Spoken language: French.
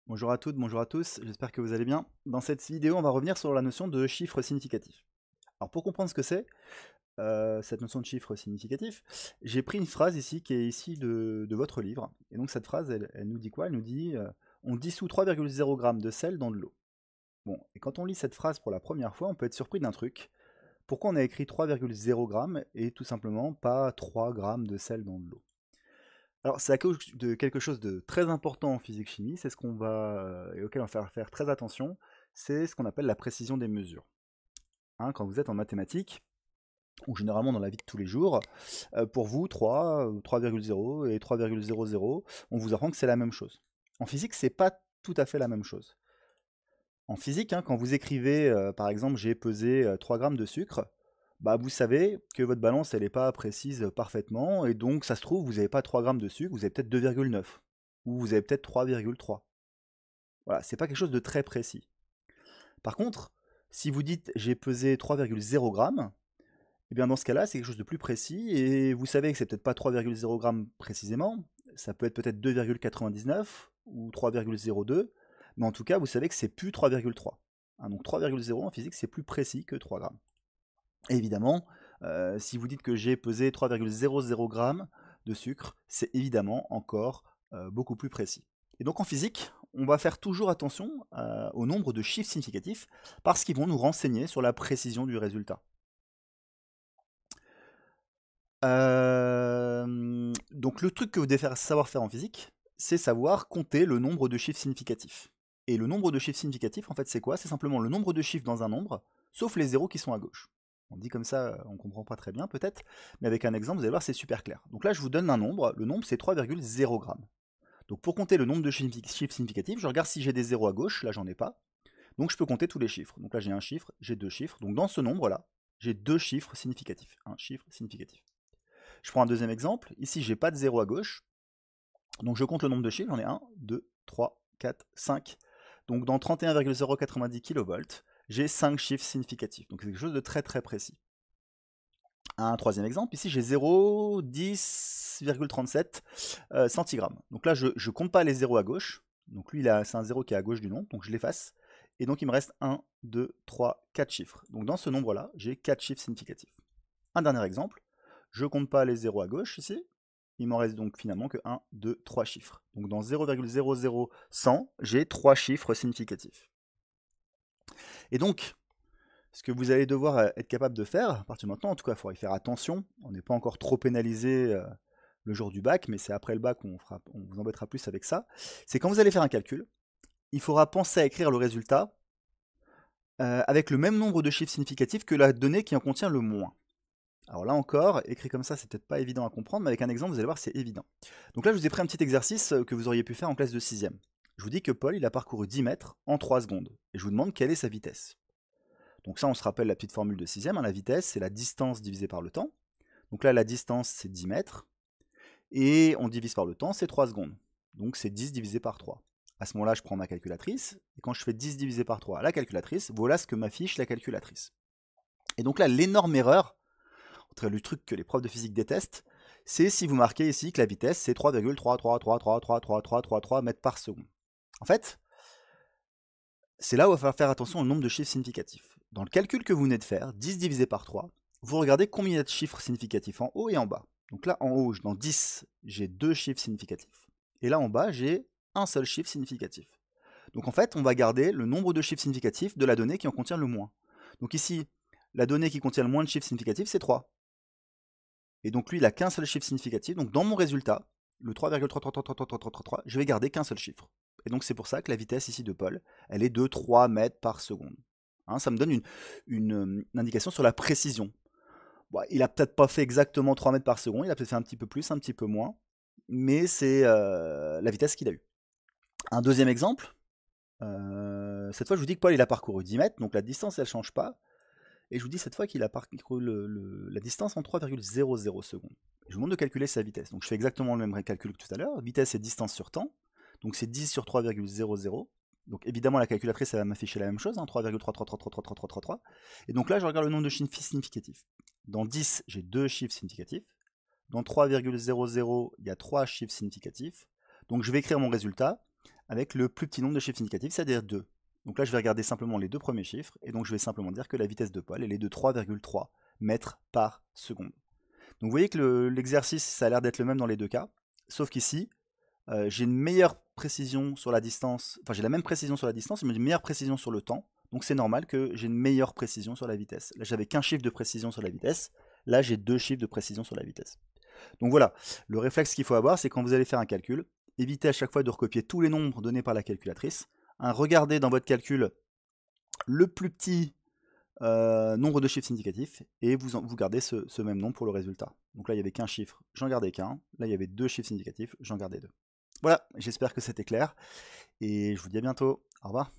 Bonjour à toutes, bonjour à tous, j'espère que vous allez bien. Dans cette vidéo, on va revenir sur la notion de chiffre significatif. Alors pour comprendre ce que c'est, cette notion de chiffre significatif, j'ai pris une phrase ici qui est issue de votre livre. Et donc cette phrase, elle nous dit quoi? Elle nous dit on dissout 3,0 g de sel dans de l'eau. Bon, et quand on lit cette phrase pour la première fois, on peut être surpris d'un truc. Pourquoi on a écrit 3,0 g et tout simplement pas 3 grammes de sel dans de l'eau? Alors, c'est à cause de quelque chose de très important en physique-chimie, c'est ce qu'on va, et auquel on va faire très attention, c'est ce qu'on appelle la précision des mesures. Hein, quand vous êtes en mathématiques, ou généralement dans la vie de tous les jours, pour vous, 3, 3,0 et 3,00, on vous apprend que c'est la même chose. En physique, c'est pas tout à fait la même chose. En physique, hein, quand vous écrivez, par exemple, j'ai pesé 3 grammes de sucre, bah, vous savez que votre balance, elle n'est pas précise parfaitement, et donc ça se trouve, vous n'avez pas 3 grammes de sucre, vous avez peut-être 2,9, ou vous avez peut-être 3,3. Voilà, c'est pas quelque chose de très précis. Par contre, si vous dites j'ai pesé 3,0 grammes, eh bien dans ce cas-là, c'est quelque chose de plus précis, et vous savez que c'est peut-être pas 3,0 grammes précisément, ça peut être peut-être 2,99 ou 3,02, mais en tout cas, vous savez que c'est plus 3,3. Hein, donc 3,0 en physique, c'est plus précis que 3 grammes. Et évidemment, si vous dites que j'ai pesé 3,00 grammes de sucre, c'est évidemment encore beaucoup plus précis. Et donc en physique, on va faire toujours attention au nombre de chiffres significatifs parce qu'ils vont nous renseigner sur la précision du résultat. Donc le truc que vous devez savoir faire en physique, c'est savoir compter le nombre de chiffres significatifs. Et le nombre de chiffres significatifs, en fait, c'est quoi? C'est simplement le nombre de chiffres dans un nombre, sauf les zéros qui sont à gauche. On dit comme ça, on comprend pas très bien peut-être, mais avec un exemple, vous allez voir, c'est super clair. Donc là, je vous donne un nombre, le nombre c'est 3,0 grammes. Donc pour compter le nombre de chiffres significatifs, je regarde si j'ai des zéros à gauche, là j'en ai pas. Donc je peux compter tous les chiffres. Donc là j'ai un chiffre, j'ai deux chiffres. Donc dans ce nombre-là, j'ai deux chiffres significatifs. Un chiffre significatif. Je prends un deuxième exemple. Ici, j'ai pas de 0 à gauche. Donc je compte le nombre de chiffres. J'en ai 1, 2, 3, 4, 5. Donc dans 31,090 kV, j'ai 5 chiffres significatifs. Donc c'est quelque chose de très très précis. Un troisième exemple, ici j'ai 0, 10,37 centigrammes. Donc là, je ne compte pas les zéros à gauche. Donc lui, c'est un 0 qui est à gauche du nombre, donc je l'efface. Et donc il me reste 1, 2, 3, 4 chiffres. Donc dans ce nombre-là, j'ai 4 chiffres significatifs. Un dernier exemple, je ne compte pas les zéros à gauche ici. Il m'en reste donc finalement que 1, 2, 3 chiffres. Donc dans 0,00100, j'ai 3 chiffres significatifs. Et donc, ce que vous allez devoir être capable de faire, à partir de maintenant, en tout cas, il faudra y faire attention. On n'est pas encore trop pénalisé le jour du bac, mais c'est après le bac qu'on vous embêtera plus avec ça. C'est quand vous allez faire un calcul, il faudra penser à écrire le résultat avec le même nombre de chiffres significatifs que la donnée qui en contient le moins. Alors là encore, écrit comme ça, c'est peut-être pas évident à comprendre, mais avec un exemple, vous allez voir, c'est évident. Donc là, je vous ai pris un petit exercice que vous auriez pu faire en classe de 6e. Je vous dis que Paul, il a parcouru 10 mètres en 3 secondes. Et je vous demande quelle est sa vitesse. Donc ça, on se rappelle la petite formule de 6e. Hein, la vitesse, c'est la distance divisée par le temps. Donc là, la distance, c'est 10 mètres. Et on divise par le temps, c'est 3 secondes. Donc c'est 10 divisé par 3. À ce moment-là, je prends ma calculatrice. Et quand je fais 10 divisé par 3 à la calculatrice, voilà ce que m'affiche la calculatrice. Et donc là, l'énorme erreur, le truc que les profs de physique détestent, c'est si vous marquez ici que la vitesse, c'est 3,333333333 mètres par seconde. En fait, c'est là où il va falloir faire attention au nombre de chiffres significatifs. Dans le calcul que vous venez de faire, 10 divisé par 3, vous regardez combien il y a de chiffres significatifs en haut et en bas. Donc là, en haut, dans 10, j'ai deux chiffres significatifs. Et là, en bas, j'ai un seul chiffre significatif. Donc en fait, on va garder le nombre de chiffres significatifs de la donnée qui en contient le moins. Donc ici, la donnée qui contient le moins de chiffres significatifs, c'est 3. Et donc lui, il n'a qu'un seul chiffre significatif. Donc dans mon résultat, le 3,3333333, je vais garder qu'un seul chiffre. Et donc c'est pour ça que la vitesse ici de Paul, elle est de 3 mètres par seconde. Hein, ça me donne une indication sur la précision. Bon, il n'a peut-être pas fait exactement 3 mètres par seconde, il a peut-être fait un petit peu plus, un petit peu moins, mais c'est la vitesse qu'il a eue. Un deuxième exemple, cette fois je vous dis que Paul il a parcouru 10 mètres, donc la distance elle ne change pas. Et je vous dis cette fois qu'il a parcouru la distance en 3,00 secondes. Je vous demande de calculer sa vitesse. Donc je fais exactement le même calcul que tout à l'heure. Vitesse et distance sur temps. Donc c'est 10 sur 3,00. Donc évidemment la calculatrice elle va m'afficher la même chose, hein, 3,333333333. Et donc là je regarde le nombre de chiffres significatifs. Dans 10, j'ai deux chiffres significatifs. Dans 3,00, il y a trois chiffres significatifs. Donc je vais écrire mon résultat avec le plus petit nombre de chiffres significatifs, c'est-à-dire 2. Donc là, je vais regarder simplement les deux premiers chiffres, et donc je vais simplement dire que la vitesse de Paul, elle est de 3,3 mètres par seconde. Donc vous voyez que l'exercice, ça a l'air d'être le même dans les deux cas, sauf qu'ici, j'ai une meilleure précision sur la distance, enfin j'ai la même précision sur la distance, mais une meilleure précision sur le temps, donc c'est normal que j'ai une meilleure précision sur la vitesse. Là, j'avais qu'un chiffre de précision sur la vitesse, là, j'ai 2 chiffres de précision sur la vitesse. Donc voilà, le réflexe qu'il faut avoir, c'est quand vous allez faire un calcul, évitez à chaque fois de recopier tous les nombres donnés par la calculatrice. Regardez dans votre calcul le plus petit nombre de chiffres significatifs et vous gardez ce même nombre pour le résultat. Donc là, il n'y avait qu'un chiffre, j'en gardais qu'un. Là, il y avait 2 chiffres significatifs, j'en gardais 2. Voilà, j'espère que c'était clair et je vous dis à bientôt. Au revoir.